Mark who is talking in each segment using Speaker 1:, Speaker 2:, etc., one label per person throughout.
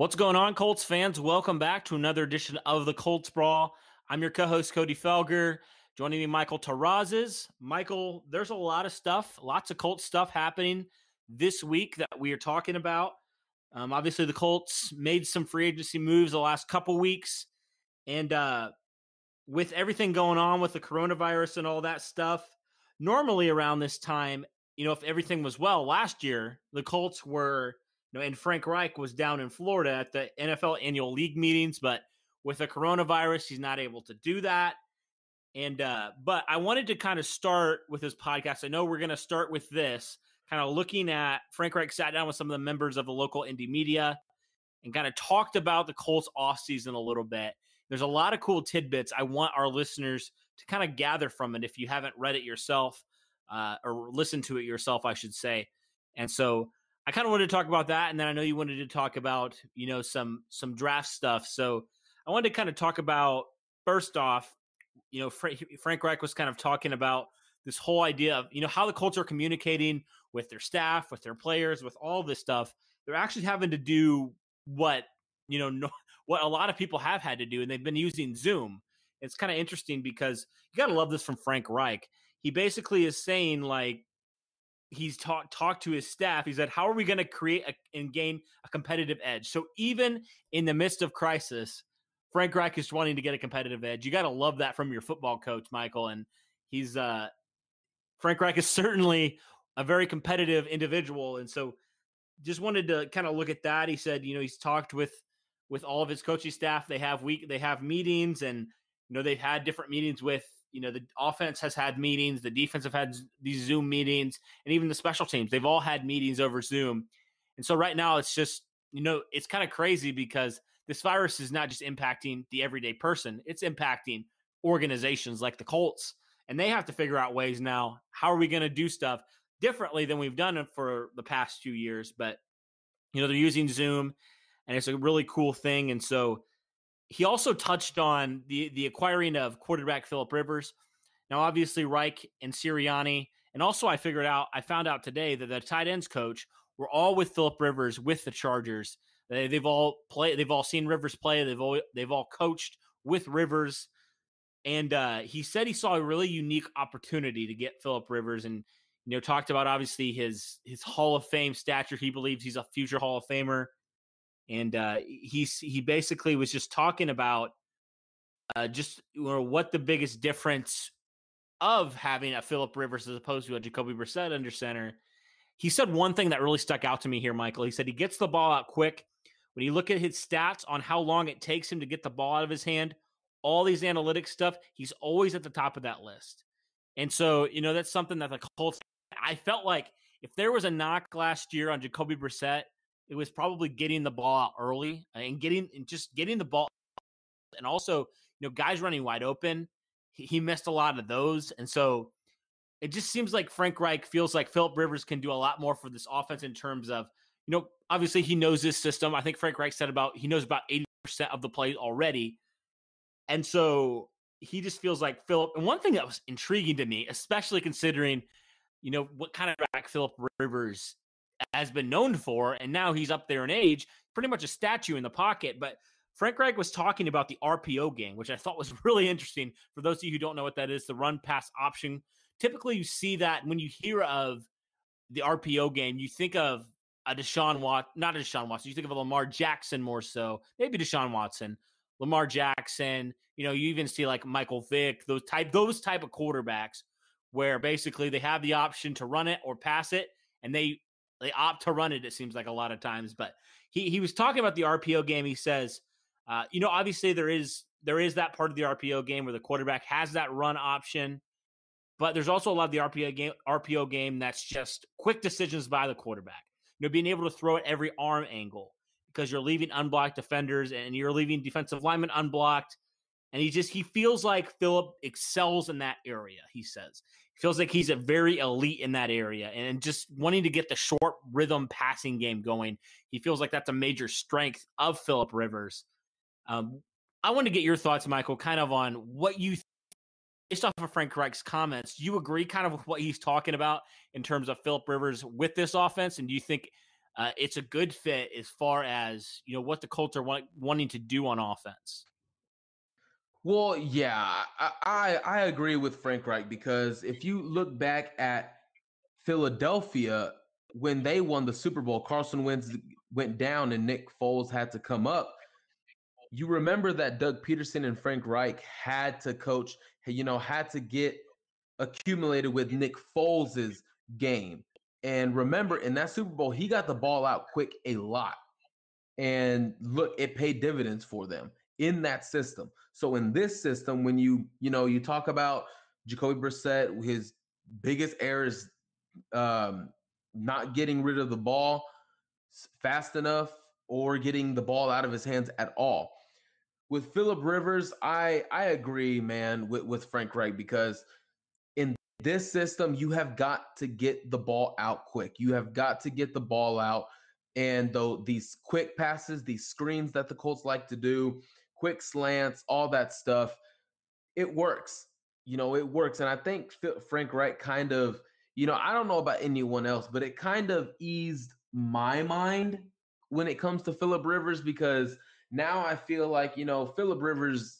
Speaker 1: What's going on, Colts fans? Welcome back to another edition of the Colts Brawl. I'm your co-host, Cody Felger. Joining me, Michael Terrazas. Michael, there's a lot of stuff, lots of Colts stuff happening this week that we are talking about. Obviously, the Colts made some free agency moves the last couple weeks. And with everything going on with the coronavirus and all that stuff, normally around this time, if everything was well last year, the Colts were – and Frank Reich was down in Florida at the NFL annual league meetings, but with the coronavirus, he's not able to do that. And but I wanted to kind of start with this podcast. I know we're going to start with this, kind of looking at Frank Reich sat down with some of the members of the local indie media and kind of talked about the Colts offseason a little bit. There's a lot of cool tidbits I want our listeners to kind of gather from it if you haven't read it yourself or listened to it yourself, I should say. And so I kind of wanted to talk about that, and then I know you wanted to talk about, some draft stuff. So I wanted to kind of talk about, first off, Frank Reich was kind of talking about this whole idea of, how the Colts are communicating with their staff, with their players, with all this stuff. They're actually having to do what a lot of people have had to do, and they've been using Zoom. It's kind of interesting because you got to love this from Frank Reich. He basically is saying, like, he's talked to his staff. He said, how are we going to create and gain a competitive edge? So even in the midst of crisis, Frank Reich is wanting to get a competitive edge. You got to love that from your football coach, Michael. And he's Frank Reich is certainly a very competitive individual. And so just wanted to kind of look at that. He said, he's talked with all of his coaching staff. They have meetings, and, they've had different meetings with, the offense has had meetings, the defense have had these Zoom meetings, and even the special teams. They've all had meetings over Zoom. And so right now it's just, it's kind of crazy because this virus is not just impacting the everyday person. It's impacting organizations like the Colts. And they have to figure out ways now, how are we going to do stuff differently than we've done it for the past few years? But, they're using Zoom, and it's a really cool thing. And so he also touched on the acquiring of quarterback Phillip Rivers. Now, obviously, Reich and Sirianni, and also I found out today that the tight ends coach were all with Phillip Rivers with the Chargers. They've all seen Rivers play. They've all coached with Rivers, and he said he saw a really unique opportunity to get Phillip Rivers, and talked about obviously his Hall of Fame stature. He believes he's a future Hall of Famer. And he basically was just talking about what the biggest difference of having a Phillip Rivers as opposed to a Jacoby Brissett under center. He said one thing that really stuck out to me here, Michael. He said he gets the ball out quick. When you look at his stats on how long it takes him to get the ball out of his hand, all these analytics stuff, he's always at the top of that list. And so, that's something that the Colts, I felt like if there was a knock last year on Jacoby Brissett, it was probably getting the ball out early and getting the ball. And also, guys running wide open, he missed a lot of those. And so it just seems like Frank Reich feels like Phillip Rivers can do a lot more for this offense in terms of, obviously he knows this system. I think Frank Reich said he knows about 80% of the plays already. And so he just feels like Phillip. And one thing that was intriguing to me, especially considering, what kind of back Phillip Rivers has been known for, and now he's up there in age, pretty much a statue in the pocket. But Frank Reich was talking about the RPO game, which I thought was really interesting. For those of you who don't know what that is, the run pass option. Typically you see that when you hear of the RPO game, you think of not a Deshaun Watson, you think of a Lamar Jackson more so, maybe Deshaun Watson, Lamar Jackson, you even see like Michael Vick, those type of quarterbacks where basically they have the option to run it or pass it, and they opt to run it, it seems like a lot of times. But he was talking about the RPO game. He says, obviously there is that part of the RPO game where the quarterback has that run option, but there's also a lot of the RPO game that's just quick decisions by the quarterback. Being able to throw at every arm angle because you're leaving unblocked defenders and you're leaving defensive linemen unblocked. And he feels like Phillip excels in that area, he says. He feels like he's a very elite in that area. And just wanting to get the short rhythm passing game going, he feels like that's a major strength of Phillip Rivers. I want to get your thoughts, Michael, kind of on what you think, based off of Frank Reich's comments. Do you agree kind of with what he's talking about in terms of Phillip Rivers with this offense? And do you think it's a good fit as far as, what the Colts are wanting to do on offense.
Speaker 2: Well, yeah, I agree with Frank Reich, because if you look back at Philadelphia when they won the Super Bowl, Carson Wentz went down and Nick Foles had to come up. You remember that Doug Peterson and Frank Reich had to coach, had to get accumulated with Nick Foles' game. And remember, in that Super Bowl, he got the ball out quick a lot. And look, it paid dividends for them in that system. So in this system, when you talk about Jacoby Brissett, his biggest error is not getting rid of the ball fast enough or getting the ball out of his hands at all. With Phillip Rivers, I agree, man, with Frank Reich, because in this system, you have got to get the ball out quick. You have got to get the ball out. And though these quick passes, these screens that the Colts like to do, quick slants, all that stuff, it works. It works. And I think Frank Reich kind of, I don't know about anyone else, but it kind of eased my mind when it comes to Phillip Rivers, because now I feel like, Phillip Rivers,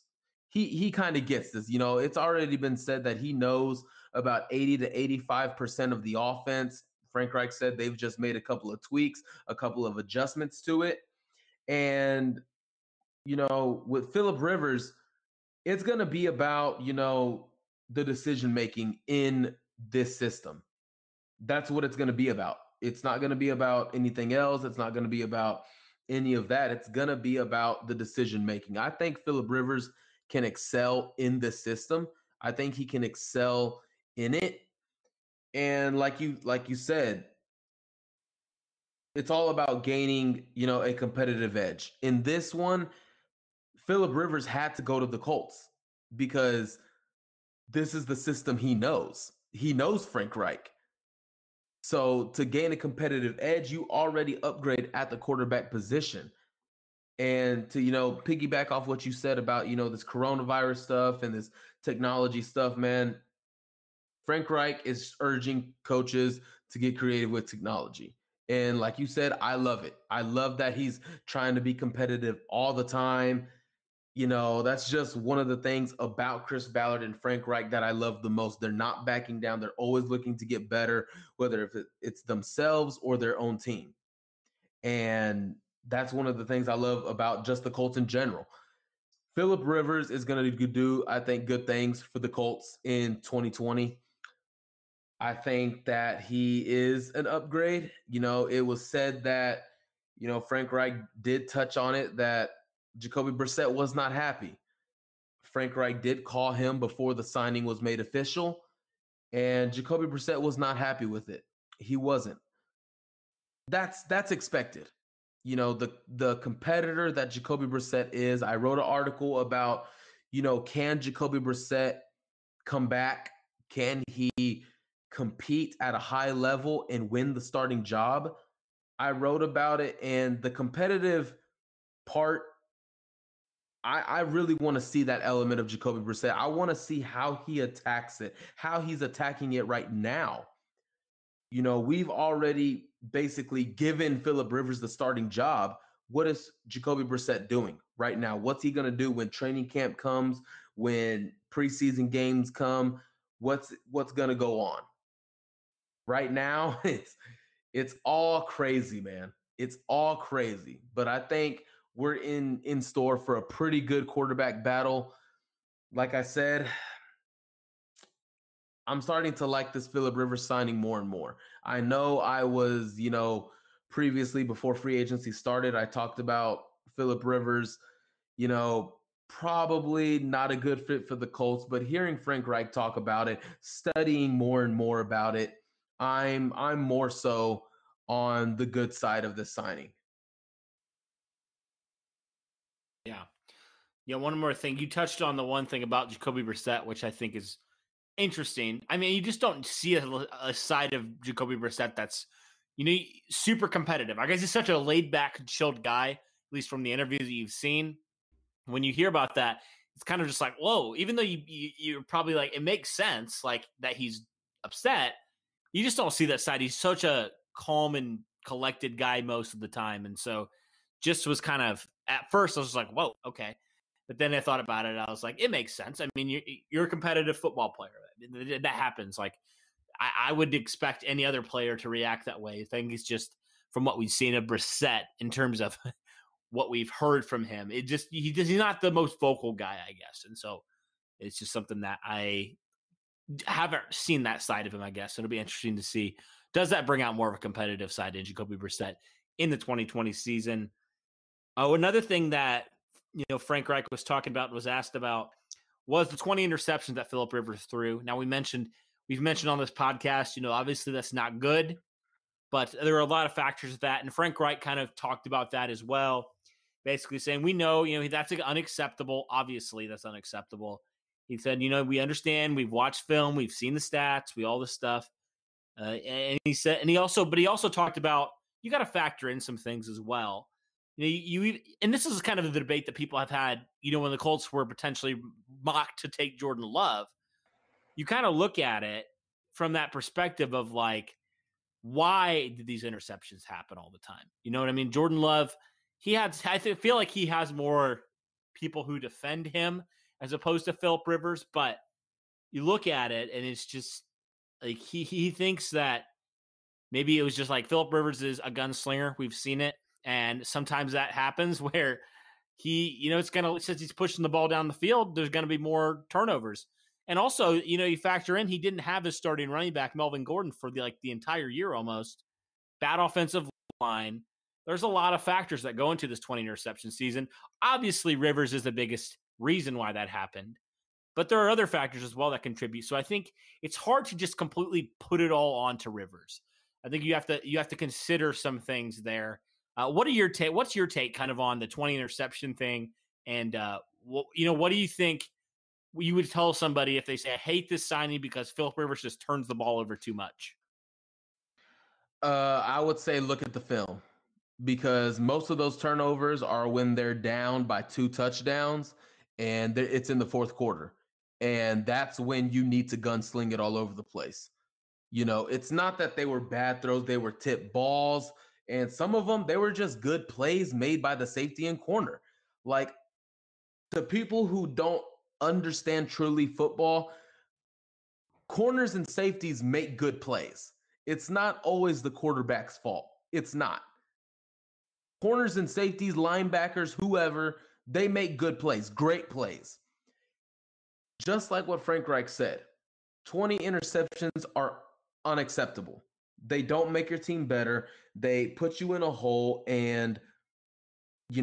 Speaker 2: he kind of gets this. It's already been said that he knows about 80 to 85% of the offense. Frank Reich said they've just made a couple of tweaks, a couple of adjustments to it. And, with Phillip Rivers, it's going to be about, the decision making in this system. That's what it's going to be about. It's not going to be about anything else. It's not going to be about any of that. It's going to be about the decision making. I think Phillip Rivers can excel in this system. I think he can excel in it. And like you said, it's all about gaining, a competitive edge. In this one, Phillip Rivers had to go to the Colts because this is the system he knows. He knows Frank Reich. So to gain a competitive edge, you already upgrade at the quarterback position. And to, piggyback off what you said about, this coronavirus stuff and this technology stuff, man, Frank Reich is urging coaches to get creative with technology. And like you said, I love it. I love that he's trying to be competitive all the time. That's just one of the things about Chris Ballard and Frank Reich that I love the most. They're not backing down. They're always looking to get better, whether if it's themselves or their own team. And that's one of the things I love about just the Colts in general. Phillip Rivers is going to do, I think, good things for the Colts in 2020. I think that he is an upgrade. It was said that, Frank Reich did touch on it, that Jacoby Brissett was not happy. Frank Reich did call him before the signing was made official, and Jacoby Brissett was not happy with it. He wasn't. That's expected. The competitor that Jacoby Brissett is. I wrote an article about, can Jacoby Brissett come back? Can he compete at a high level and win the starting job? I wrote about it, and the competitive part, I really want to see that element of Jacoby Brissett. I want to see how he attacks it, how he's attacking it right now. We've already basically given Phillip Rivers the starting job. What is Jacoby Brissett doing right now? What's he going to do when training camp comes, when preseason games come? What's going to go on? Right now, it's all crazy, man. It's all crazy. But I think we're in store for a pretty good quarterback battle. Like I said, I'm starting to like this Phillip Rivers signing more and more. I know I was, previously before free agency started, I talked about Phillip Rivers, probably not a good fit for the Colts, but hearing Frank Reich talk about it, studying more and more about it, I'm more so on the good side of this signing.
Speaker 1: Yeah. Yeah, one more thing. You touched on the one thing about Jacoby Brissett, which I think is interesting. I mean, you just don't see a side of Jacoby Brissett that's, super competitive. I guess he's such a laid-back, chilled guy, at least from the interviews that you've seen. When you hear about that, it's kind of just like, whoa, even though you're probably like, it makes sense, like, that he's upset, you just don't see that side. He's such a calm and collected guy most of the time. And so just was kind of, at first I was like, whoa, okay. But then I thought about it. I was like, it makes sense. I mean, you're a competitive football player. That happens. Like, I would expect any other player to react that way. I think it's just from what we've seen of Brissett in terms of what we've heard from him. He's not the most vocal guy, I guess. And so it's just something that I haven't seen that side of him, I guess. It'll be interesting to see. Does that bring out more of a competitive side in Jacoby Brissett in the 2020 season? Oh, another thing that, Frank Reich was talking about, was asked about, was the 20 interceptions that Philip Rivers threw. Now we've mentioned on this podcast, obviously that's not good, but there are a lot of factors of that. And Frank Reich kind of talked about that as well, basically saying, we know, that's unacceptable. Obviously that's unacceptable. He said, we understand, we've watched film, we've seen the stats, all this stuff. And he said, but he also talked about, you got to factor in some things as well. And this is kind of the debate that people have had, when the Colts were potentially mocked to take Jordan Love. You kind of look at it from that perspective of like, why did these interceptions happen all the time? You know what I mean? Jordan Love, I feel like he has more people who defend him as opposed to Philip Rivers, but you look at it and it's just like he thinks that maybe it was just like Philip Rivers is a gunslinger. We've seen it. And sometimes that happens where since he's pushing the ball down the field, there's going to be more turnovers. And also, you factor in, he didn't have his starting running back, Melvin Gordon, for the entire year almost. Bad offensive line. There's a lot of factors that go into this 20 interception season. Obviously, Rivers is the biggest reason why that happened. But there are other factors as well that contribute. So I think it's hard to just completely put it all onto Rivers. I think you have to consider some things there. What's your take kind of on the 20 interception thing? And what do you think you would tell somebody if they say, I hate this signing because Philip Rivers just turns the ball over too much?
Speaker 2: I would say look at the film, because most of those turnovers are when they're down by 2 touchdowns and it's in the fourth quarter. And that's when you need to gunsling it all over the place. It's not that they were bad throws. They were tipped balls. And some of them, they were just good plays made by the safety and corner. Like, to people who don't understand truly football, corners and safeties make good plays. It's not always the quarterback's fault. It's not. Corners and safeties, linebackers, whoever, they make good plays, great plays. Just like what Frank Reich said, 20 interceptions are unacceptable. They don't make your team better. They put you in a hole, and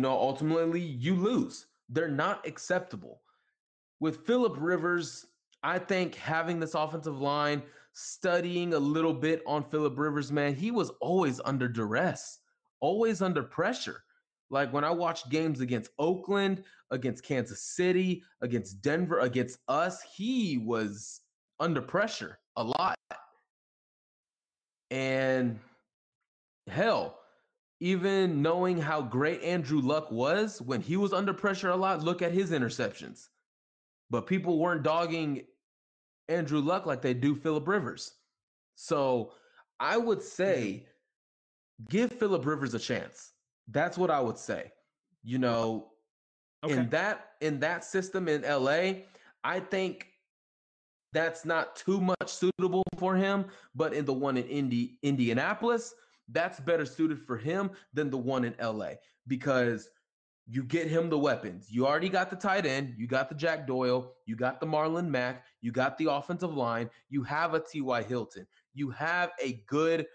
Speaker 2: ultimately you lose. They're not acceptable. With Philip Rivers, I think having this offensive line, studying a little bit on Philip Rivers, man, he was always under duress, always under pressure. Like, when I watched games against Oakland, against Kansas City, against Denver, against us, he was under pressure a lot. And hell, even knowing how great Andrew Luck was when he was under pressure a lot, look at his interceptions. But people weren't dogging Andrew Luck like they do Philip Rivers. So I would say give Philip Rivers a chance. That's what I would say. Okay. In that system in LA, I think that's not too much suitable for him. But in the one in Indianapolis, that's better suited for him than the one in LA, because you get him the weapons. You already got the tight end. You got the Jack Doyle. You got the Marlon Mack. You got the offensive line. You have a T.Y. Hilton. You have a good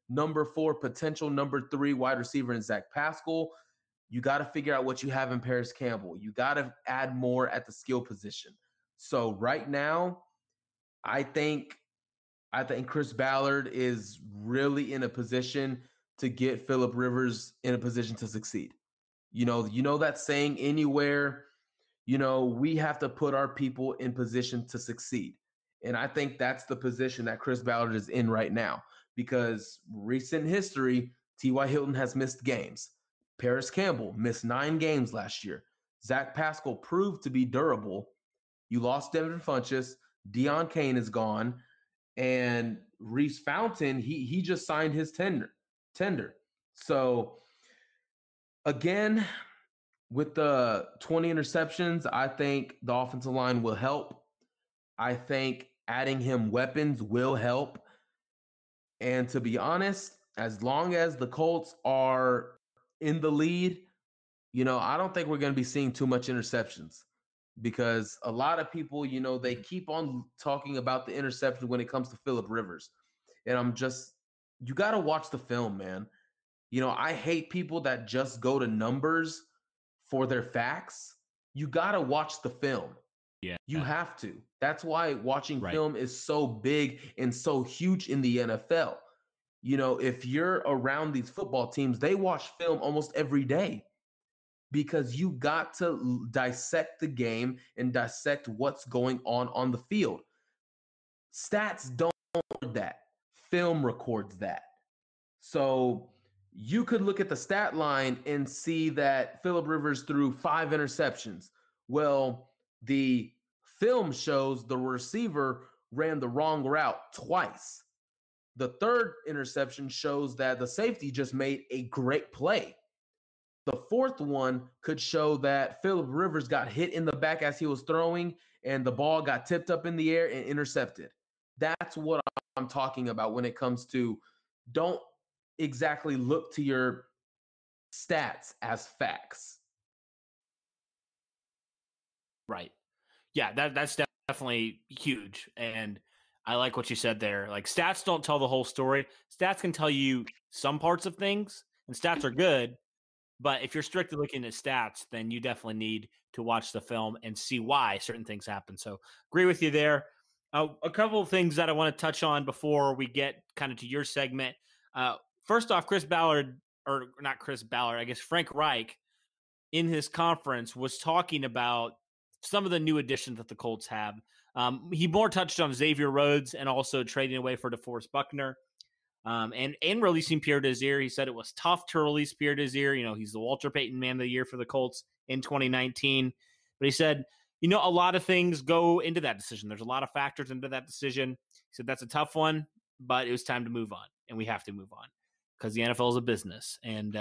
Speaker 2: number 4, potential number 3 wide receiver in Zach Pascal. You got to figure out what you have in Paris Campbell. You got to add more at the skill position. So right now, I think Chris Ballard is really in a position to get Philip Rivers in a position to succeed. You know that saying, anywhere, we have to put our people in position to succeed. And I think that's the position that Chris Ballard is in right now, because recent history, T.Y. Hilton has missed games. Paris Campbell missed 9 games last year. Zach Pascal proved to be durable. You lost Devin Funchess. Deion Kane is gone. And Reese Fountain, he just signed his tender. tender. So again, with the 20 interceptions, I think the offensive line will help. I think adding him weapons will help. And to be honest, as long as the Colts are in the lead, I don't think we're going to be seeing too much interceptions because a lot of people, they keep on talking about the interception when it comes to Phillip Rivers. And you got to watch the film, man. I hate people that just go to numbers for their facts. You got to watch the film.
Speaker 1: Yeah.
Speaker 2: You have to. That's why watching
Speaker 1: Right.
Speaker 2: film is so big and so huge in the NFL. If you're around these football teams, they watch film almost every day because you got to dissect the game and dissect what's going on the field. Stats don't record that. Film records that. So you could look at the stat line and see that Phillip Rivers threw 5 interceptions. Well, the film shows the receiver ran the wrong route twice. The third interception shows that the safety just made a great play. The fourth one could show that Phillip Rivers got hit in the back as he was throwing, and the ball got tipped up in the air and intercepted. That's what I'm talking about when it comes to don't exactly look to your stats as facts.
Speaker 1: Right. Yeah, that's definitely huge. And I like what you said there. Like, stats don't tell the whole story. Stats can tell you some parts of things, and stats are good. But if you're strictly looking at stats, then you definitely need to watch the film and see why certain things happen. So agree with you there. A couple of things that I want to touch on before we get kind of to your segment. First off, I guess Frank Reich in his conference was talking about some of the new additions that the Colts have. He more touched on Xavier Rhodes and also trading away for DeForest Buckner. And releasing Pierre Desir. He said it was tough to release Pierre Desir. He's the Walter Payton Man of the Year for the Colts in 2019. But he said, a lot of things go into that decision. There's a lot of factors into that decision. He said that's a tough one, but it was time to move on, and we have to move on because the NFL is a business. And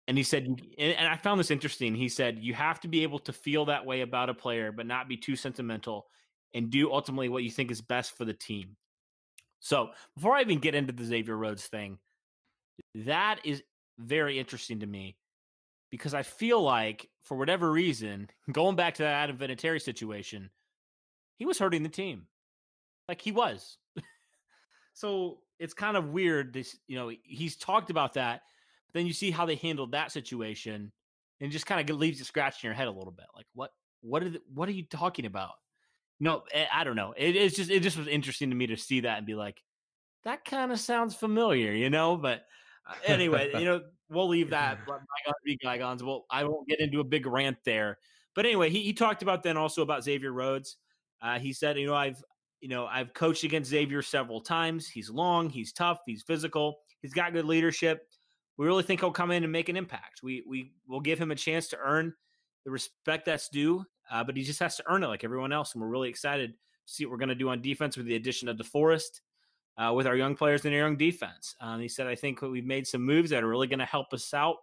Speaker 1: he said, and I found this interesting. He said, you have to be able to feel that way about a player, but not be too sentimental and do ultimately what you think is best for the team. So before I even get into the Xavier Rhodes thing, that is very interesting to me because I feel like for whatever reason, going back to that Adam Vinatieri situation, he was hurting the team. Like he was. So it's kind of weird. He's talked about that, but then you see how they handled that situation and it just kind of leaves you scratching your head a little bit. Like what are you talking about? No, I don't know. It just was interesting to me to see that and be like, that kind of sounds familiar, But anyway, we'll leave that. Let bygones be bygones. Well, I won't get into a big rant there. But anyway, he talked about then also about Xavier Rhodes. He said, I've coached against Xavier several times. He's long, he's tough, he's physical, he's got good leadership. We really think he'll come in and make an impact. We will give him a chance to earn the respect that's due, but he just has to earn it like everyone else. And we're really excited to see what we're going to do on defense with the addition of DeForest. With our young players and our young defense. He said, I think we've made some moves that are really going to help us out,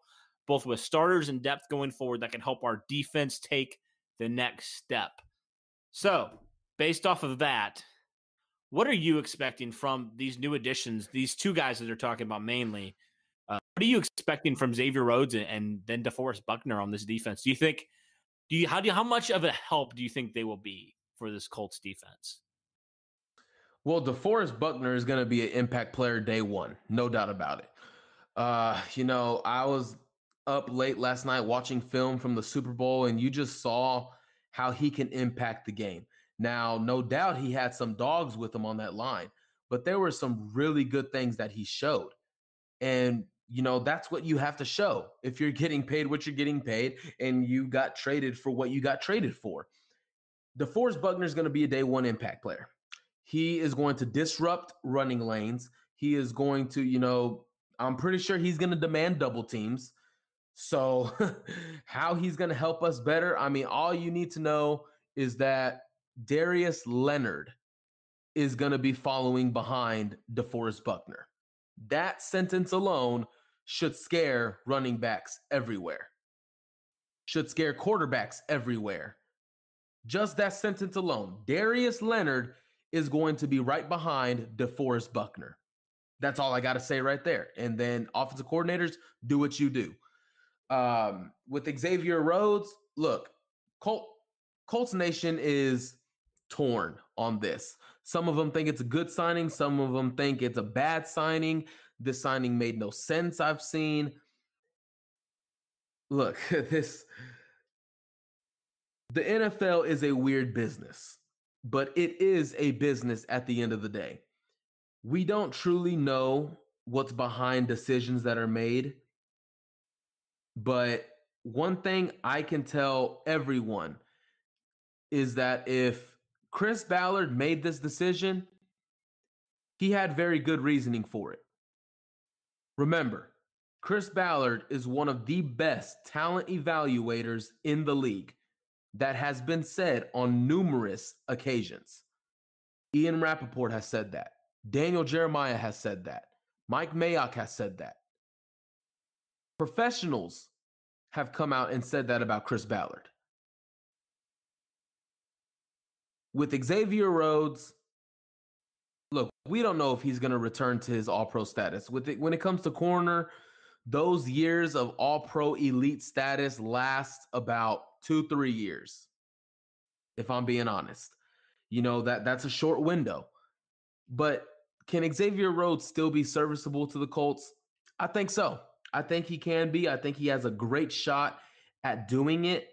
Speaker 1: both with starters and depth going forward that can help our defense take the next step. So, based off of that, what are you expecting from these new additions, these two guys that they're talking about mainly? What are you expecting from Xavier Rhodes and then DeForest Buckner on this defense? How much of a help do you think they will be for this Colts defense?
Speaker 2: Well, DeForest Buckner is going to be an impact player day one, no doubt about it. I was up late last night watching film from the Super Bowl, and you just saw how he can impact the game. Now, no doubt he had some dogs with him on that line, but there were some really good things that he showed. And, that's what you have to show if you're getting paid what you're getting paid and you got traded for what you got traded for. DeForest Buckner is going to be a day one impact player. He is going to disrupt running lanes. He is going to, I'm pretty sure he's going to demand double teams. So how he's going to help us better, all you need to know is that Darius Leonard is going to be following behind DeForest Buckner. That sentence alone should scare running backs everywhere, should scare quarterbacks everywhere. Just that sentence alone. Darius Leonard is going to be right behind DeForest Buckner. That's all I got to say right there. And then offensive coordinators, do what you do. With Xavier Rhodes, look, Colts Nation is torn on this. Some of them think it's a good signing. Some of them think it's a bad signing. This signing made no sense, I've seen. Look, the NFL is a weird business, but it is a business at the end of the day. We don't truly know what's behind decisions that are made, but one thing I can tell everyone is that if Chris Ballard made this decision, he had very good reasoning for it. Remember, Chris Ballard is one of the best talent evaluators in the league. That has been said on numerous occasions. Ian Rappaport has said that. Daniel Jeremiah has said that. Mike Mayock has said that. Professionals have come out and said that about Chris Ballard. With Xavier Rhodes, look, we don't know if he's going to return to his all-pro status. When it comes to corner, those years of all-pro elite status last about 2-3 years, if I'm being honest. You know, that's a short window. But can Xavier Rhodes still be serviceable to the Colts? I think so. I think he can be. I think he has a great shot at doing it.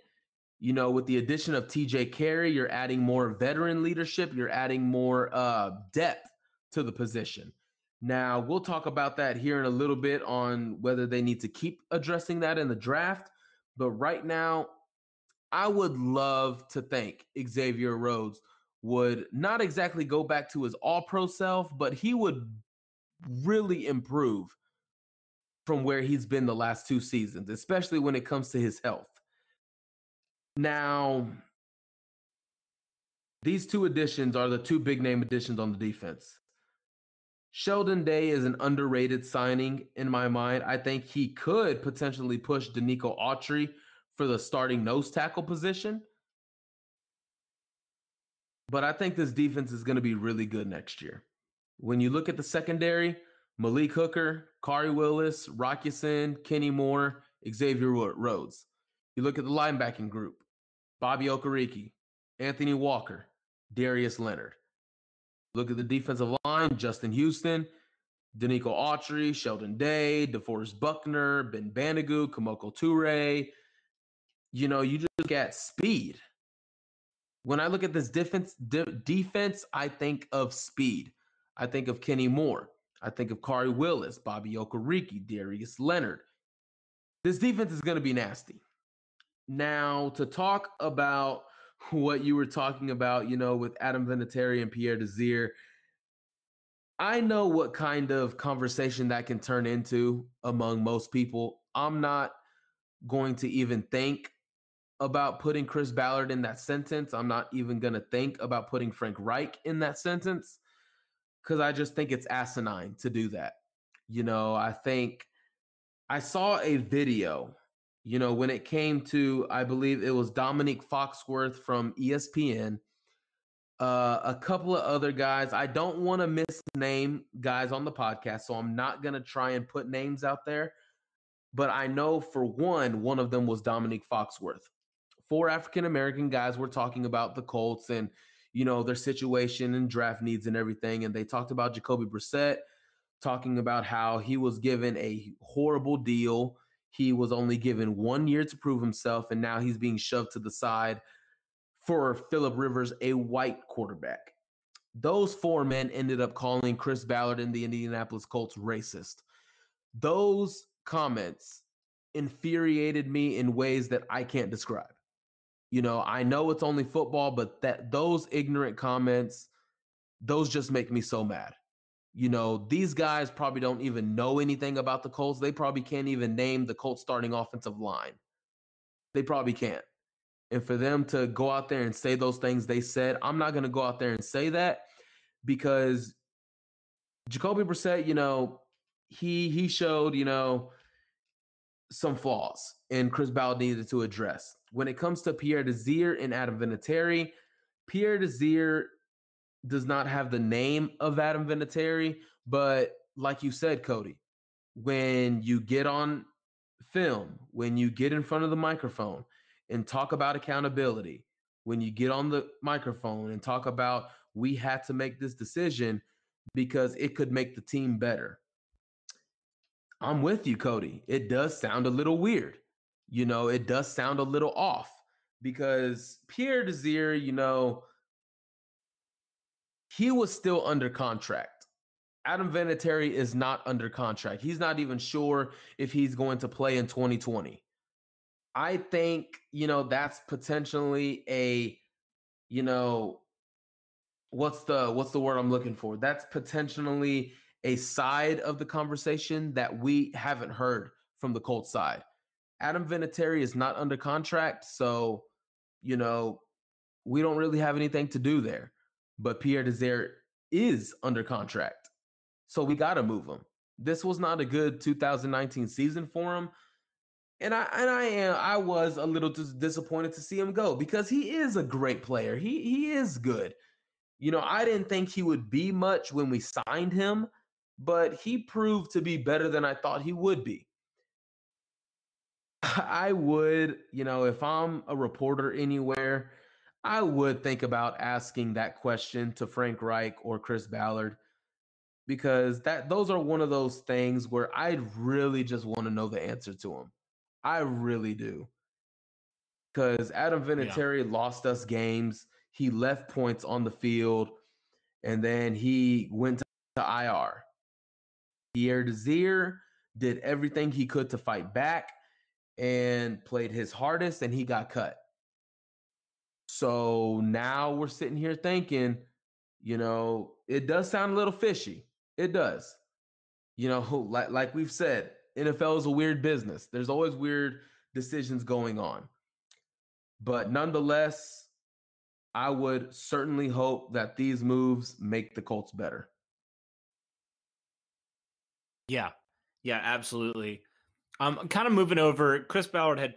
Speaker 2: You know, with the addition of TJ Carey, you're adding more veteran leadership. You're adding more depth to the position. Now, we'll talk about that here in a little bit on whether they need to keep addressing that in the draft. But right now, I would love to think Xavier Rhodes would not exactly go back to his all-pro self, but he would really improve from where he's been the last 2 seasons, especially when it comes to his health. Now, these 2 additions are the 2 big-name additions on the defense. Sheldon Day is an underrated signing in my mind. I think he could potentially push Danico Autry for the starting nose tackle position. But I think this defense is going to be really good next year. When you look at the secondary, Malik Hooker, Kari Willis, Rocky Sin, Kenny Moore, Xavier Rhodes. You look at the linebacking group, Bobby Okereke, Anthony Walker, Darius Leonard. Look at the defensive line, Justin Houston, Danico Autry, Sheldon Day, DeForest Buckner, Ben Bandigu, Kamoko Toure. You know, you just get speed. When I look at this defense, I think of speed. I think of Kenny Moore. I think of Kari Willis, Bobby Okereke, Darius Leonard. This defense is going to be nasty. Now, to talk about what you were talking about, you know, with Adam Vinatieri and Pierre Desir, I know what kind of conversation that can turn into among most people. I'm not going to even think about putting Chris Ballard in that sentence. I'm not even going to think about putting Frank Reich in that sentence because I just think it's asinine to do that. You know, I think I saw a video, you know, when it came to, I believe it was Dominique Foxworth from ESPN, a couple of other guys. I don't want to misname guys on the podcast, so I'm not going to try and put names out there. But I know for one of them was Dominique Foxworth. 4 African-American guys were talking about the Colts and, you know, their situation and draft needs and everything. And they talked about Jacoby Brissett, talking about how he was given a horrible deal. He was only given 1 year to prove himself, and now he's being shoved to the side for Phillip Rivers, a white quarterback. Those 4 men ended up calling Chris Ballard and the Indianapolis Colts racist. Those comments infuriated me in ways that I can't describe. You know, I know it's only football, but those ignorant comments, those just make me so mad. You know, these guys probably don't even know anything about the Colts. They probably can't even name the Colts starting offensive line. They probably can't. And for them to go out there and say those things they said, I'm not going to go out there and say that because Jacoby Brissett, you know, he showed, some flaws, and Chris Ballard needed to address. When it comes to Pierre Desir and Adam Vinatieri, Pierre Desir does not have the name of Adam Vinatieri, but like you said, Cody, when you get on film, when you get in front of the microphone and talk about accountability, when you get on the microphone and talk about we had to make this decision because it could make the team better. I'm with you, Cody. It does sound a little weird. It does sound a little off because Pierre Desir, he was still under contract. Adam Vinatieri is not under contract. He's not even sure if he's going to play in 2020. I think, that's potentially a, what's the word I'm looking for? That's potentially a side of the conversation that we haven't heard from the Colts side. Adam Vinatieri is not under contract, so, we don't really have anything to do there. But Pierre Desir is under contract. So we got to move him. This was not a good 2019 season for him. And I was a little disappointed to see him go because he is a great player. He is good. I didn't think he would be much when we signed him, but he proved to be better than I thought he would be. I would, if I'm a reporter anywhere, I would think about asking that question to Frank Reich or Chris Ballard because those are one of those things where I really just want to know the answer to them. I really do. Because Adam Vinatieri lost us games. He left points on the field, and then he went to IR. Pierre Desir did everything he could to fight back and played his hardest, and he got cut. So now we're sitting here thinking, it does sound a little fishy. It does. Like we've said, NFL is a weird business. There's always weird decisions going on. But nonetheless, I would certainly hope that these moves make the Colts better.
Speaker 1: Yeah, absolutely. I'm kind of moving over. Chris Ballard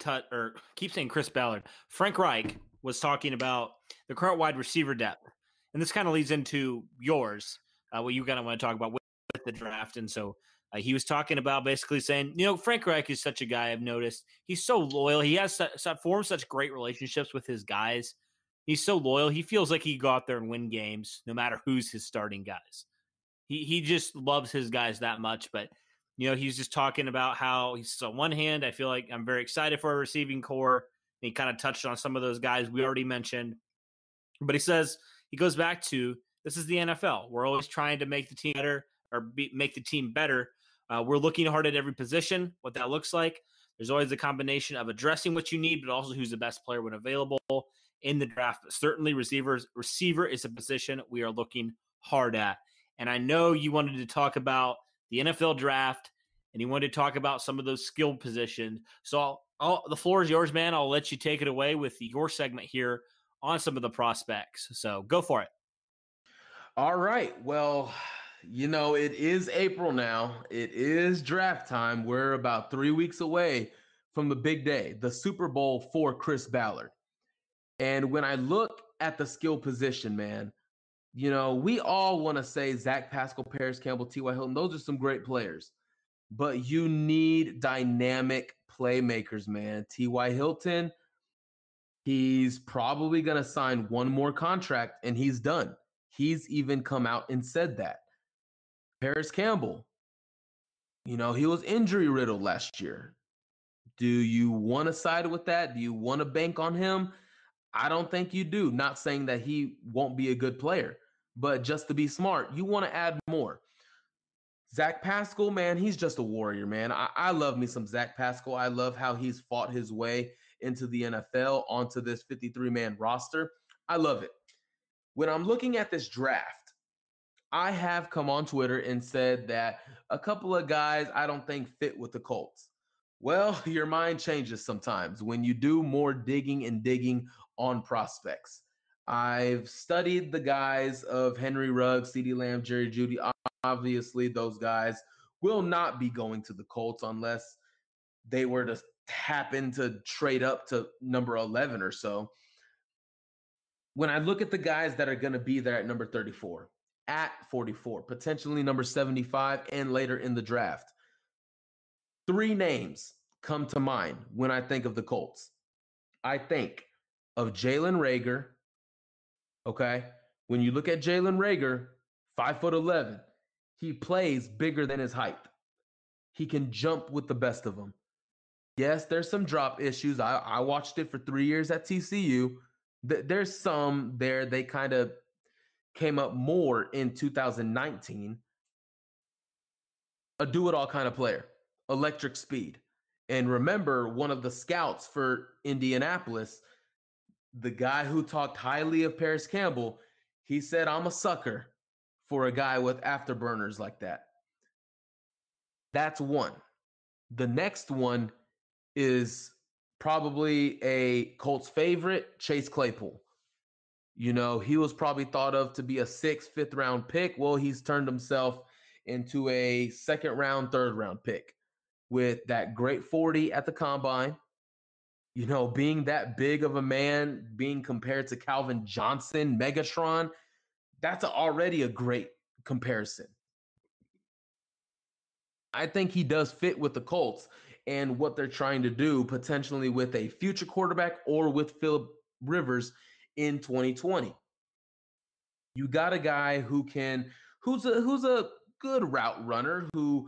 Speaker 1: keep saying Chris Ballard. Frank Reich was talking about the current wide receiver depth. And this kind of leads into yours, what you kind of want to talk about with the draft. And so he was talking about basically saying, Frank Reich is such a guy I've noticed. He's so loyal. He has formed such great relationships with his guys. He's so loyal. He feels like he go out there and win games no matter who's his starting guys. He just loves his guys that much. But, he's just talking about how he's on one hand, I feel like I'm very excited for a receiving core. And he kind of touched on some of those guys we already mentioned. But he says, he goes back to, this is the NFL. We're always trying to make the team better or make the team better. We're looking hard at every position, what that looks like. There's always a combination of addressing what you need, but also who's the best player when available in the draft. But certainly receiver is a position we are looking hard at. And I know you wanted to talk about the NFL draft and you wanted to talk about some of those skilled positions. So the floor is yours, man. I'll let you take it away with your segment here on some of the prospects. So go for it.
Speaker 2: All right. Well, it is April now. It is draft time. We're about 3 weeks away from the big day, the Super Bowl for Chris Ballard. And when I look at the skill position, man, we all want to say Zach Pascal, Paris Campbell, T.Y. Hilton. Those are some great players. But you need dynamic playmakers, man. T.Y. Hilton, he's probably going to sign one more contract and he's done. He's even come out and said that. Paris Campbell, he was injury riddled last year. Do you want to side with that? Do you want to bank on him? I don't think you do. Not saying that he won't be a good player, but just to be smart, you want to add more. Zach Pascal, man, he's just a warrior, man. I love me some Zach Pascal. I love how he's fought his way into the NFL, onto this 53-man roster. I love it. When I'm looking at this draft, I have come on Twitter and said that a couple of guys I don't think fit with the Colts. Well, your mind changes sometimes when you do more digging on prospects. I've studied the guys of Henry Ruggs, CeeDee Lamb, Jerry Jeudy. Obviously, those guys will not be going to the Colts unless they were to happen to trade up to number 11 or so. When I look at the guys that are going to be there at number 34, at 44, potentially number 75, and later in the draft, 3 names come to mind when I think of the Colts. I think of Jalen Reagor. Okay. When you look at Jalen Reagor, 5'11", he plays bigger than his height. He can jump with the best of them. Yes, there's some drop issues. I watched it for 3 years at TCU. There's some there. They kind of came up more in 2019. A do-it-all kind of player, electric speed. And remember, one of the scouts for Indianapolis, the guy who talked highly of Paris Campbell, he said, I'm a sucker for a guy with afterburners like that. That's one. The next one is probably a Colts favorite, Chase Claypool. You know, he was probably thought of to be a 6th, 5th round pick. Well, he's turned himself into a 2nd round, 3rd round pick with that great 40 at the combine. You know, being that big of a man, being compared to Calvin Johnson, Megatron, that's already a great comparison. I think he does fit with the Colts and what they're trying to do, potentially with a future quarterback or with Philip Rivers in 2020. You got a guy who's a good route runner, who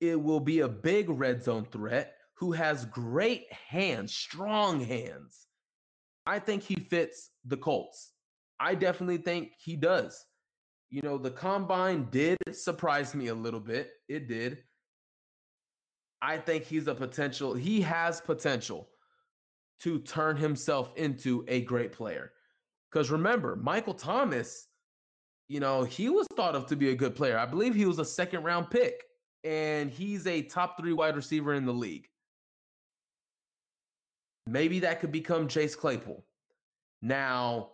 Speaker 2: it will be a big red zone threat, who has great hands, strong hands. I think he fits the Colts. I definitely think he does. You know, the combine did surprise me a little bit. It did. I think he has potential to turn himself into a great player. Because remember, Michael Thomas, you know, he was thought of to be a good player. I believe he was a 2nd round pick, and he's a top 3 wide receiver in the league. Maybe that could become Chase Claypool. Now,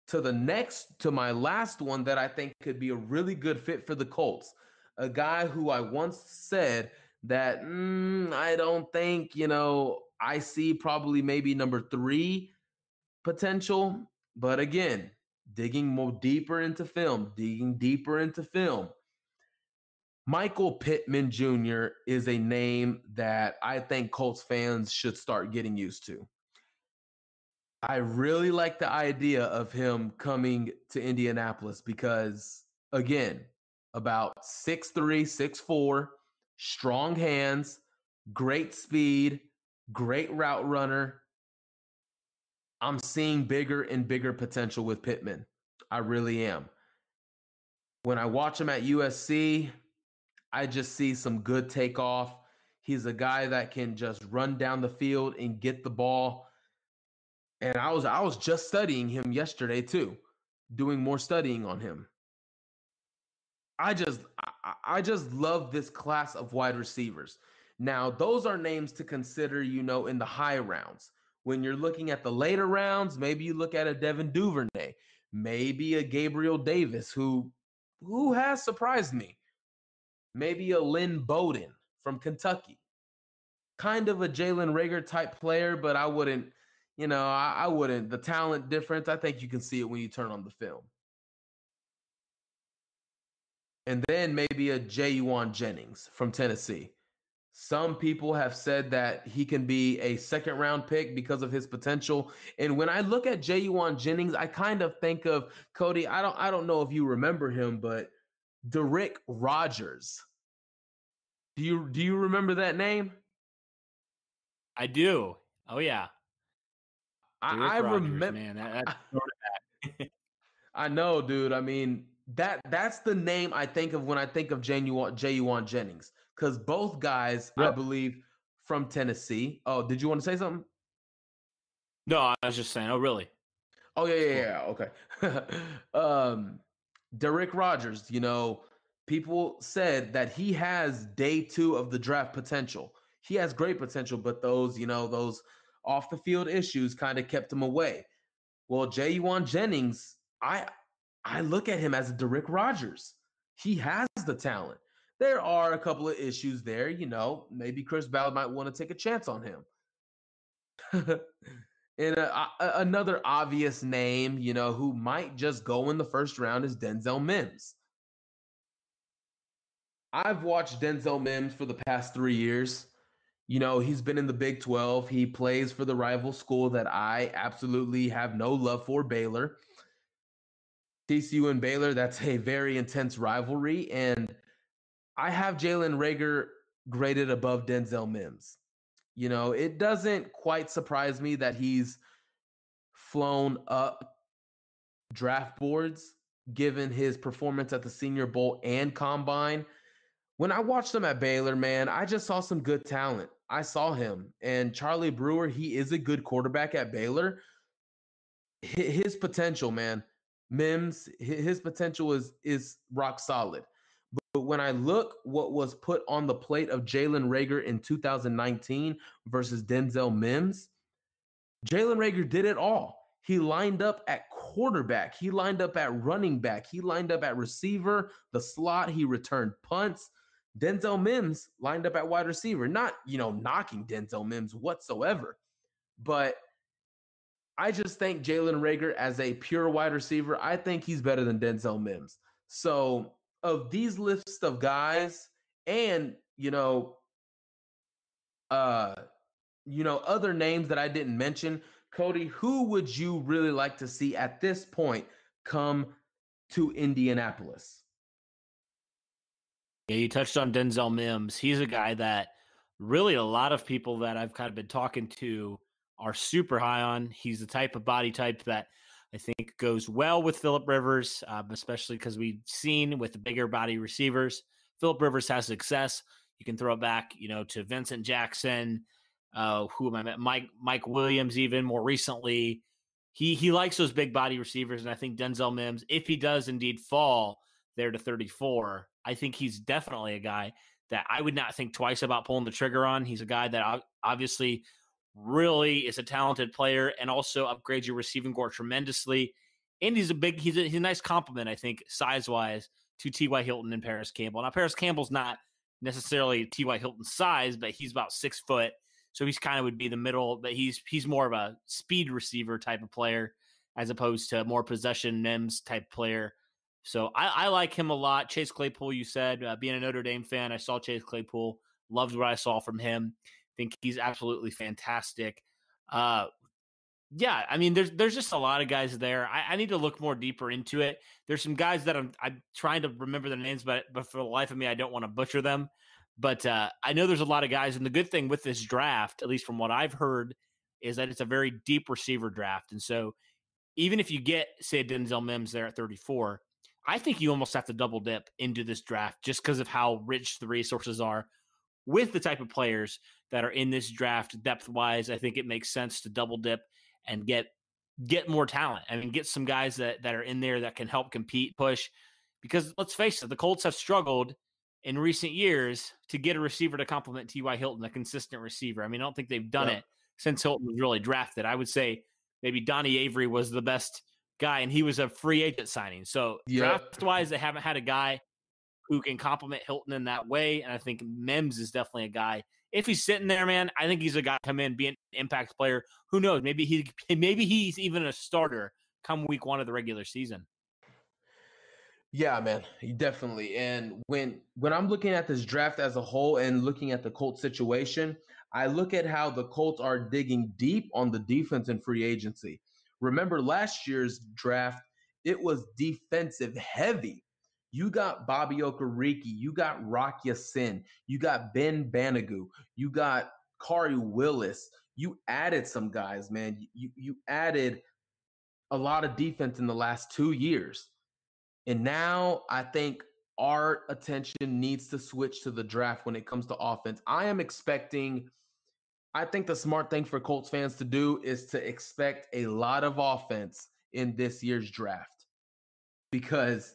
Speaker 2: to my last one that I think could be a really good fit for the Colts, a guy who I once said that I don't think, you know, I see probably maybe number 3 potential. But again, digging deeper into film, Michael Pittman Jr. is a name that I think Colts fans should start getting used to. I really like the idea of him coming to Indianapolis because, again, about 6'3", 6'4", strong hands, great speed, great route runner. I'm seeing bigger and bigger potential with Pittman. I really am. When I watch him at USC, I just see some good takeoff. He's a guy that can just run down the field and get the ball. And I was just studying him yesterday too, doing more studying on him. I just love this class of wide receivers. Now, those are names to consider, you know, in the high rounds. When you're looking at the later rounds, maybe you look at a Devin Duvernay, maybe a Gabriel Davis, who has surprised me. Maybe a Lynn Bowden from Kentucky. Kind of a Jalen Reagor type player, but I wouldn't, you know, I wouldn't. The talent difference, I think you can see it when you turn on the film. And then maybe a Jayuan Jennings from Tennessee. Some people have said that he can be a 2nd round pick because of his potential. And when I look at Jayuan Jennings, I kind of think of Cody. I don't know if you remember him, but Derrick Rogers. Do you remember that name?
Speaker 1: I do. Oh yeah.
Speaker 2: I remember,
Speaker 1: man.
Speaker 2: I know, dude. I mean, that's the name I think of when I think of Jayuan Jennings, because both guys, I believe, from Tennessee. Oh, did you want to say something?
Speaker 1: No, I was just saying. Oh, really?
Speaker 2: Oh yeah. Okay. Derrick Rogers. You know, people said that he has day 2 of the draft potential. He has great potential, but those off the field issues kind of kept him away. Well, Jayuan Jennings, I look at him as a Derrick Rogers. He has the talent. there are a couple of issues there. Maybe Chris Ballard might want to take a chance on him. And another obvious name, who might just go in the first round is Denzel Mims. I've watched Denzel Mims for the past 3 years. He's been in the Big 12. He plays for the rival school that I absolutely have no love for, Baylor. TCU and Baylor, that's a very intense rivalry. And I have Jalen Reagor graded above Denzel Mims. It doesn't quite surprise me that he's flown up draft boards given his performance at the Senior Bowl and Combine. When I watched him at Baylor, man, I just saw some good talent. I saw him. And Charlie Brewer, he is a good quarterback at Baylor. His potential, man, Mims, his potential is rock solid. But when I look what was put on the plate of Jalen Reagor in 2019 versus Denzel Mims, Jalen Reagor did it all. He lined up at quarterback. He lined up at running back. He lined up at receiver, the slot. He returned punts. Denzel Mims lined up at wide receiver. Not, knocking Denzel Mims whatsoever. But I just think Jalen Reagor as a pure wide receiver, I think he's better than Denzel Mims. So of these lists of guys and, other names that I didn't mention, Cody, who would you really like to see at this point come to Indianapolis?
Speaker 1: Yeah, you touched on Denzel Mims. He's a guy that really a lot of people that I've kind of been talking to are super high on. He's the type of body type that I think goes well with Phillip Rivers, especially because we've seen with the bigger body receivers, Phillip Rivers has success. You can throw it back, to Vincent Jackson, who am I met? Mike Williams, even more recently. He likes those big body receivers, and I think Denzel Mims, if he does indeed fall there to 34, I think he's definitely a guy that I would not think twice about pulling the trigger on. He's a guy that obviously really is a talented player and also upgrades your receiving corps tremendously. And he's a nice compliment, I think, size-wise to T.Y. Hilton and Paris Campbell. Now, Paris Campbell's not necessarily T.Y. Hilton's size, but he's about 6 foot. So he's kind of would be the middle, but he's more of a speed receiver type of player as opposed to more possession Mims type player. So I like him a lot. Chase Claypool, you said, being a Notre Dame fan, I saw Chase Claypool, loved what I saw from him. Think he's absolutely fantastic. Yeah, I mean, there's just a lot of guys there. I need to look more deeper into it. There's some guys that I'm trying to remember their names, but for the life of me, I don't want to butcher them. But I know there's a lot of guys, and the good thing with this draft, at least from what I've heard, is that it's a very deep receiver draft. And so even if you get, say, Denzel Mims there at 34, I think you almost have to double dip into this draft just because of how rich the resources are with the type of players that are in this draft depth-wise. I think it makes sense to double dip and get more talent. I mean, get some guys that are in there that can help compete, push. Because let's face it, the Colts have struggled in recent years to get a receiver to complement T.Y. Hilton, a consistent receiver. I mean, I don't think they've done it since Hilton was really drafted. I would say maybe Donnie Avery was the best guy, and he was a free agent signing. So draft-wise, they haven't had a guy who can complement Hilton in that way, and I think Mims is definitely a guy. If he's sitting there, man, I think he's a guy to come in, be an impact player. Who knows? Maybe he's even a starter come week 1 of the regular season.
Speaker 2: Yeah, man, definitely. And when I'm looking at this draft as a whole and looking at the Colts situation, I look at how the Colts are digging deep on the defense and free agency. Remember last year's draft, it was defensive heavy. You got Bobby Okereke, you got Rock Ya-Sin, you got Ben Banogu, you got Kari Willis. You added some guys, man. You added a lot of defense in the last 2 years. And now I think our attention needs to switch to the draft when it comes to offense. I think the smart thing for Colts fans to do is to expect a lot of offense in this year's draft. Because,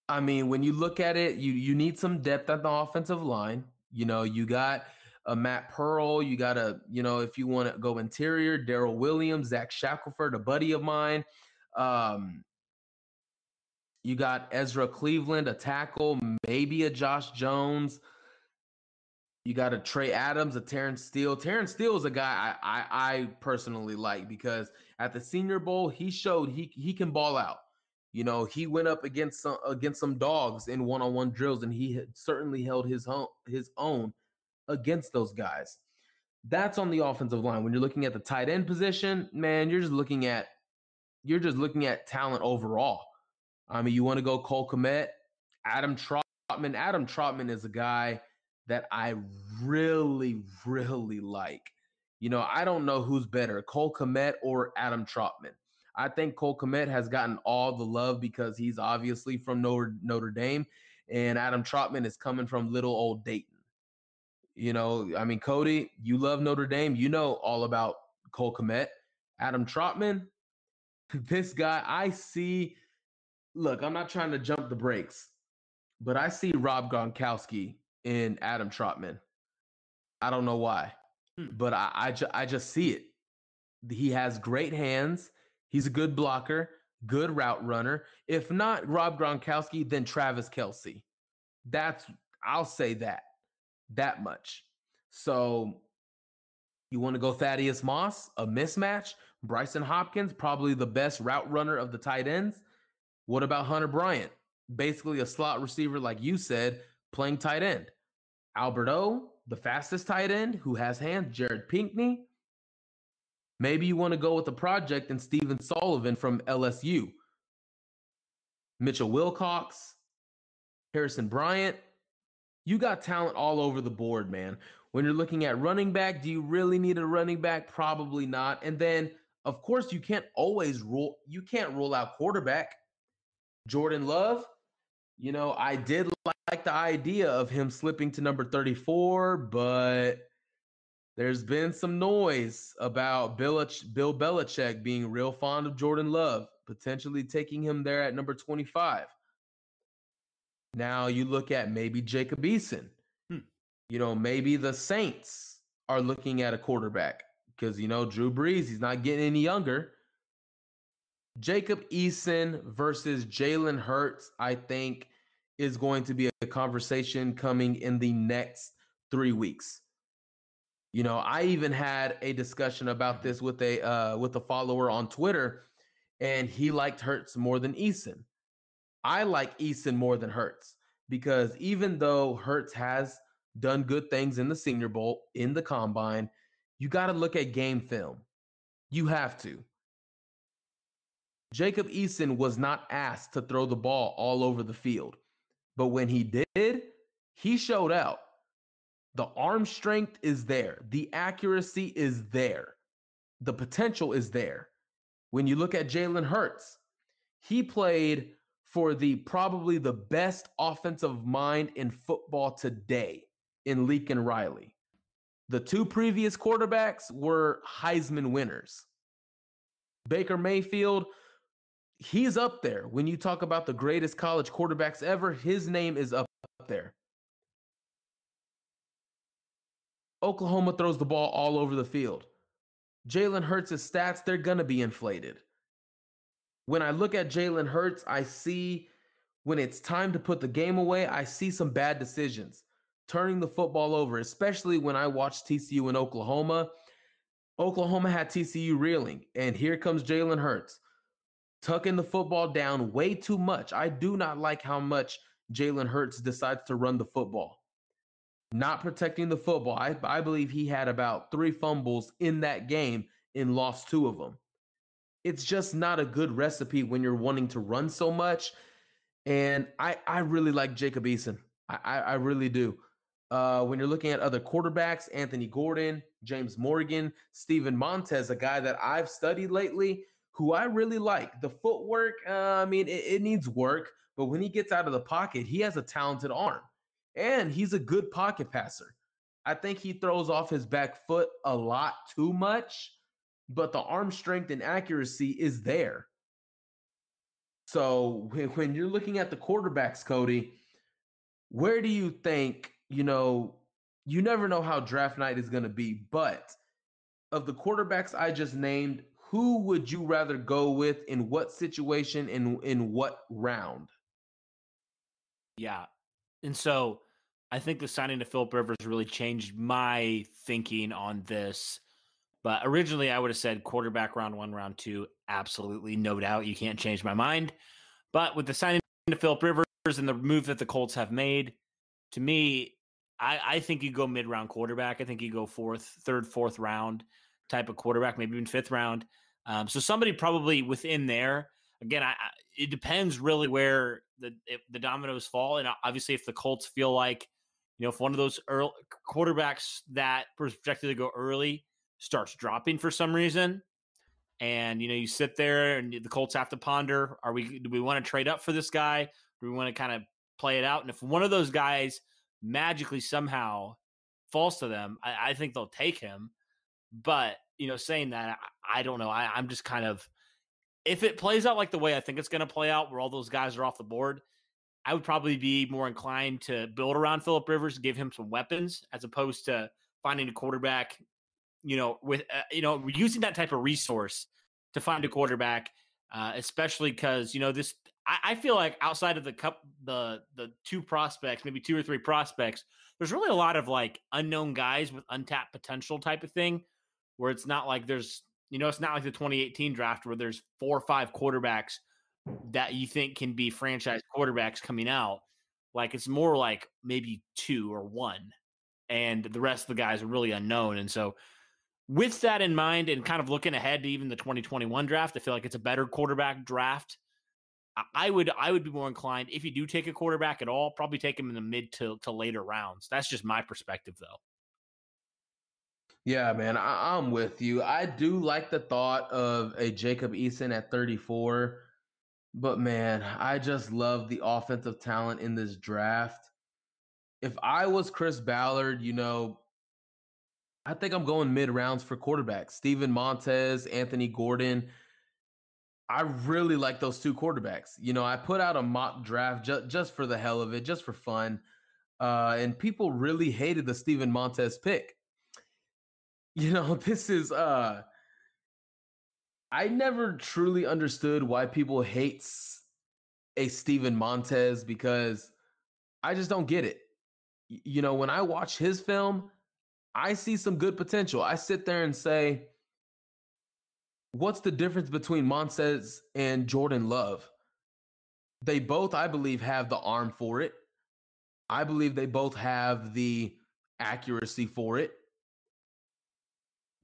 Speaker 2: I mean, when you look at it, you need some depth at the offensive line. You got a Matt Pearl. You got if you want to go interior, Darrell Williams, Zach Shackelford, a buddy of mine. You got Ezra Cleveland, a tackle, maybe a Josh Jones. You got a Trey Adams, a Terrence Steele. Terrence Steele is a guy I personally like because at the Senior Bowl, he showed he can ball out. You know, he went up against some dogs in one-on-one drills, and he certainly held his own against those guys. That's on the offensive line. When you're looking at the tight end position, man, you're just looking at talent overall. I mean, you want to go Cole Kmet, Adam Trotman. Adam Trotman is a guy that I really, really like. You know, I don't know who's better, Cole Kmet or Adam Trotman. I think Cole Kmet has gotten all the love because he's obviously from Notre Dame, and Adam Trotman is coming from little old Dayton. You know, I mean, Cody, you love Notre Dame. You know all about Cole Kmet. Adam Trotman, this guy, I see. Look, I'm not trying to jump the brakes, but I see Rob Gronkowski in Adam Trotman. I don't know why, but I just see it. He has great hands. He's a good blocker, good route runner. If not Rob Gronkowski, then Travis Kelce. I'll say that much. So you want to go Thaddeus Moss, a mismatch? Bryson Hopkins, probably the best route runner of the tight ends. What about Hunter Bryant? Basically a slot receiver, like you said, playing tight end. Albert O, the fastest tight end who has hands, Jared Pinkney. Maybe you want to go with the project and Steven Sullivan from LSU. Mitchell Wilcox, Harrison Bryant. You got talent all over the board, man. When you're looking at running back, do you really need a running back? Probably not. And then, of course, you can't rule out quarterback. Jordan Love, you know, I did like the idea of him slipping to number 34, but there's been some noise about Bill Belichick being real fond of Jordan Love, potentially taking him there at number 25. Now you look at maybe Jacob Eason. You know, maybe the Saints are looking at a quarterback because, you know, Drew Brees, he's not getting any younger. Jacob Eason versus Jalen Hurts, I think, is going to be a conversation coming in the next 3 weeks. You know, I even had a discussion about this with a follower on Twitter, and he liked Hurts more than Eason. I like Eason more than Hurts because even though Hurts has done good things in the Senior Bowl, in the Combine, you got to look at game film. You have to. Jacob Eason was not asked to throw the ball all over the field. But when he did, he showed out. The arm strength is there. The accuracy is there. The potential is there. When you look at Jalen Hurts, he played for probably the best offensive mind in football today in Lincoln Riley. The two previous quarterbacks were Heisman winners. Baker Mayfield, he's up there. When you talk about the greatest college quarterbacks ever, his name is up there. Oklahoma throws the ball all over the field. Jalen Hurts' stats, they're going to be inflated. When I look at Jalen Hurts, I see when it's time to put the game away, I see some bad decisions. Turning the football over, especially when I watched TCU in Oklahoma. Oklahoma had TCU reeling, and here comes Jalen Hurts, tucking the football down way too much. I do not like how much Jalen Hurts decides to run the football. Not protecting the football. I believe he had about 3 fumbles in that game and lost 2 of them. It's just not a good recipe when you're wanting to run so much. And I really like Jacob Eason. I really do. When you're looking at other quarterbacks, Anthony Gordon, James Morgan, Steven Montez, a guy that I've studied lately, who I really like. The footwork, I mean, it needs work, but when he gets out of the pocket, he has a talented arm. And he's a good pocket passer. I think he throws off his back foot a lot too much, but the arm strength and accuracy is there. So when you're looking at the quarterbacks, Cody, where do you think, you never know how draft night is going to be, but of the quarterbacks I just named, who would you rather go with in what situation in what round?
Speaker 1: Yeah. And so I think the signing of Philip Rivers really changed my thinking on this. But originally, I would have said quarterback round 1, round 2. Absolutely, no doubt. You can't change my mind. But with the signing of Philip Rivers and the move that the Colts have made, to me, I think you go mid-round quarterback. I think you go third, fourth round type of quarterback, maybe even fifth round. So somebody probably within there. Again, it depends really where the dominoes fall, and obviously if the Colts feel like, if one of those early quarterbacks that was projected to go early starts dropping for some reason, and you sit there and the Colts have to ponder: do we want to trade up for this guy? Do we want to kind of play it out? And if one of those guys magically somehow falls to them, I think they'll take him. But saying that, I don't know. I'm just kind of, if it plays out like the way I think it's going to play out, where all those guys are off the board, I would probably be more inclined to build around Philip Rivers, give him some weapons, as opposed to finding a quarterback, with using that type of resource to find a quarterback, especially because this. I feel like outside of the two prospects, maybe two or three prospects, there's really a lot of like unknown guys with untapped potential type of thing, where it's not like there's, it's not like the 2018 draft where there's 4 or 5 quarterbacks that you think can be franchise quarterbacks coming out. Like it's more like maybe 2 or 1, and the rest of the guys are really unknown. And so with that in mind, and kind of looking ahead to even the 2021 draft, I feel like it's a better quarterback draft. I would be more inclined, if you do take a quarterback at all, probably take him in the mid to later rounds. That's just my perspective, though.
Speaker 2: Yeah, man, I'm with you. I do like the thought of a Jacob Eason at 34, but man, I just love the offensive talent in this draft. If I was Chris Ballard, I think I'm going mid rounds for quarterbacks. Steven Montez, Anthony Gordon. I really like those two quarterbacks. I put out a mock draft just for the hell of it, just for fun. And people really hated the Steven Montez pick. This is I never truly understood why people hate a Steven Montez, because I just don't get it. When I watch his film, I see some good potential. I sit there and say, what's the difference between Montez and Jordan Love? They both, I believe, have the arm for it. I believe they both have the accuracy for it.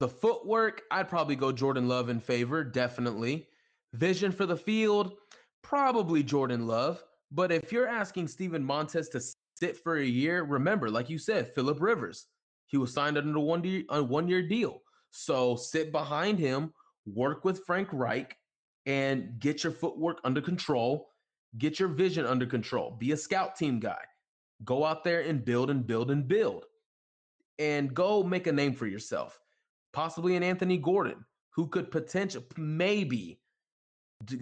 Speaker 2: The footwork, I'd probably go Jordan Love in favor, definitely. Vision for the field, probably Jordan Love. But if you're asking Steven Montez to sit for a year, remember, like you said, Philip Rivers, he was signed under a one-year deal. So sit behind him, work with Frank Reich, and get your footwork under control, get your vision under control. Be a scout team guy. Go out there and build and build and build. And go make a name for yourself. Possibly an Anthony Gordon, who could potentially, maybe,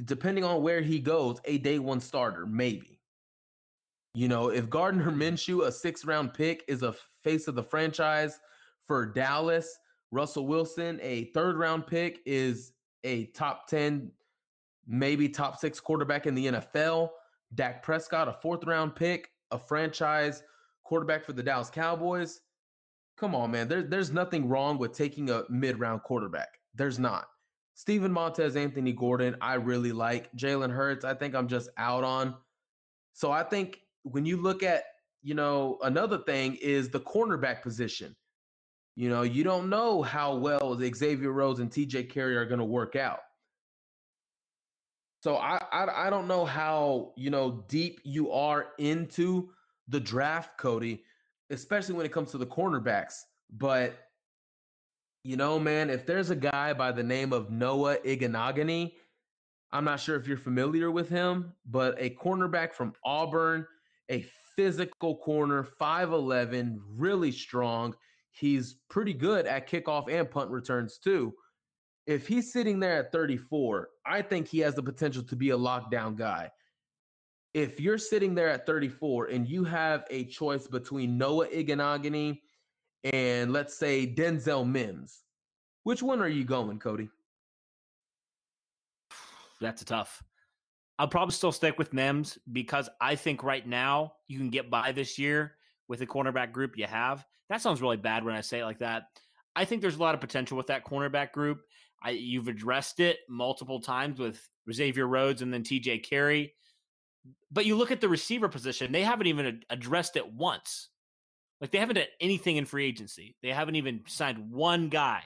Speaker 2: depending on where he goes, a day one starter, maybe. If Gardner Minshew, a 6th-round pick, is a face of the franchise for Dallas, Russell Wilson, a 3rd-round pick, is a top 10, maybe top 6 quarterback in the NFL. Dak Prescott, a 4th-round pick, a franchise quarterback for the Dallas Cowboys. Come on, man. There's nothing wrong with taking a mid-round quarterback. There's not. Steven Montez, Anthony Gordon, I really like. Jalen Hurts, I think I'm just out on. So I think when you look at, another thing is the cornerback position. You don't know how well Xavier Rhodes and TJ Carey are going to work out. So I don't know how, deep you are into the draft, Cody, especially when it comes to the cornerbacks. But, man, if there's a guy by the name of Noah Iganagani, I'm not sure if you're familiar with him, but a cornerback from Auburn, a physical corner, 5'11", really strong. He's pretty good at kickoff and punt returns too. If he's sitting there at 34, I think he has the potential to be a lockdown guy. If you're sitting there at 34 and you have a choice between Noah Iganagani and, let's say, Denzel Mims, which one are you going, Cody?
Speaker 1: That's tough. I'll probably still stick with Mims because I think right now you can get by this year with the cornerback group you have. That sounds really bad when I say it like that. I think there's a lot of potential with that cornerback group. You've addressed it multiple times with Xavier Rhodes and then TJ Carey. But you look at the receiver position, they haven't even addressed it once. Like they haven't done anything in free agency. They haven't even signed one guy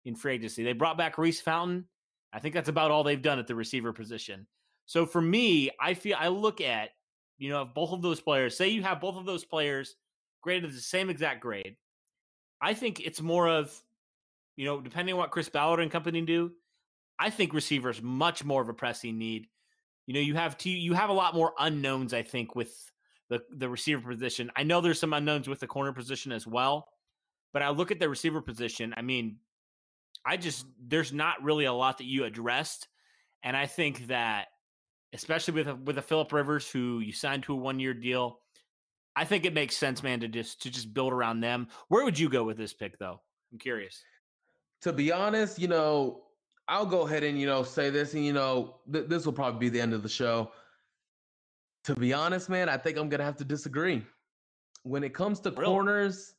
Speaker 1: in free agency. They brought back Reese Fountain. I think that's about all they've done at the receiver position. So for me, I look at, both of those players, say you have both of those players graded the same exact grade. I think it's more of, depending on what Chris Ballard and company do, I think receiver is much more of a pressing need. You have a lot more unknowns, I think, with the receiver position. I know there's some unknowns with the corner position as well, but I look at the receiver position. I mean, there's not really a lot that you addressed. And I think that, especially with a Phillip Rivers who you signed to a 1-year deal, I think it makes sense, man, to just build around them. Where would you go with this pick, though? I'm curious.
Speaker 2: To be honest, I'll go ahead and, say this, and, this will probably be the end of the show. To be honest, man, I think I'm going to have to disagree. When it comes to corners,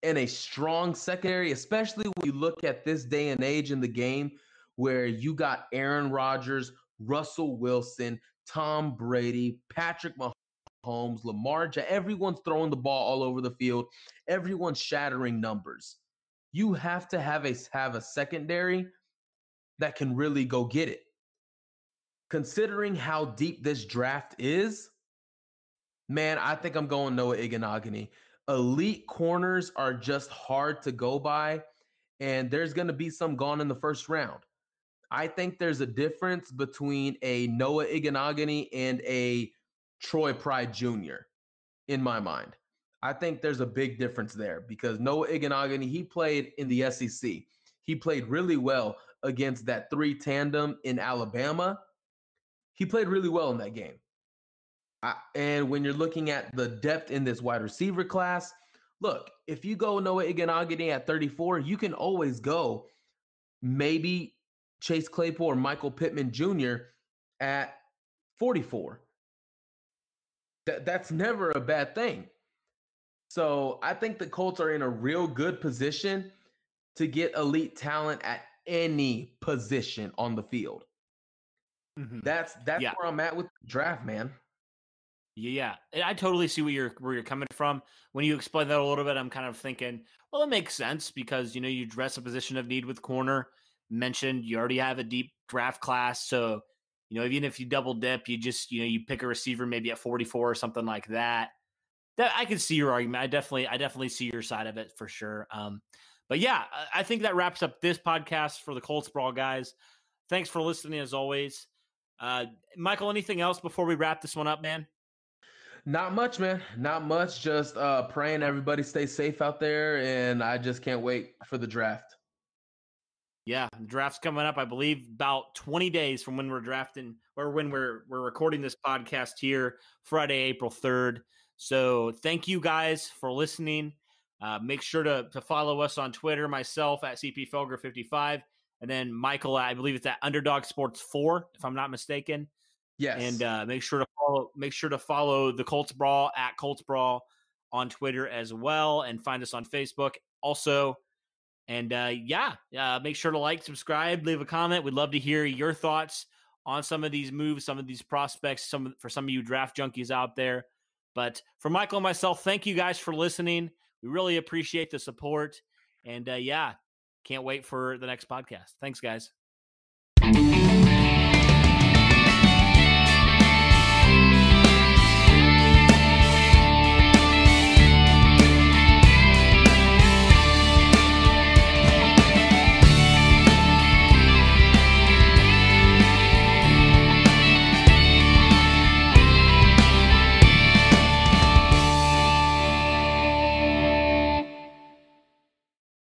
Speaker 2: and a strong secondary, especially when you look at this day and age in the game where you got Aaron Rodgers, Russell Wilson, Tom Brady, Patrick Mahomes, Lamar Jackson, everyone's throwing the ball all over the field. Everyone's shattering numbers. You have to have a secondary that can really go get it. Considering how deep this draft is, man, I think I'm going Noah Igbinoghene. Elite corners are just hard to go by, and there's going to be some gone in the first round. I think there's a difference between a Noah Igbinoghene and a Troy Pride Jr. in my mind. I think there's a big difference there because Noah Igbinoghene, he played in the SEC. He played really well against that 3 tandem in Alabama. He played really well in that game. And when you're looking at the depth in this wide receiver class, look, if you go Noah Igbinoghene at 34, you can always go maybe Chase Claypool or Michael Pittman Jr. at 44. That's never a bad thing. So I think the Colts are in a real good position to get elite talent at any position on the field. Mm-hmm. That's where I'm at with the draft, man.
Speaker 1: Yeah, I totally see where you're coming from. When you explain that a little bit, I'm kind of thinking, well, it makes sense because, you address a position of need with corner. Mentioned you already have a deep draft class. So, even if you double dip, you just, you pick a receiver maybe at 44 or something like that. That I can see your argument. I definitely see your side of it for sure. But yeah, I think that wraps up this podcast for the Colts Brawl, guys. Thanks for listening as always. Michael, anything else before we wrap this one up, man?
Speaker 2: Not much, man. Not much. Just praying everybody stay safe out there, and I just can't wait for the draft.
Speaker 1: Yeah, the draft's coming up, I believe, about 20 days from when we're drafting or when we're recording this podcast here, Friday, April 3rd. So thank you guys for listening. Make sure to follow us on Twitter, myself at CPFelger55, and then Michael, I believe it's at Underdog Sports 4, if I'm not mistaken.
Speaker 2: Yes.
Speaker 1: And make sure to follow the Colts Brawl at Colts Brawl on Twitter as well, and find us on Facebook also. And make sure to like, subscribe, leave a comment. We'd love to hear your thoughts on some of these moves, some of these prospects, for some of you draft junkies out there. But for Michael and myself, thank you guys for listening. We really appreciate the support. And can't wait for the next podcast. Thanks, guys.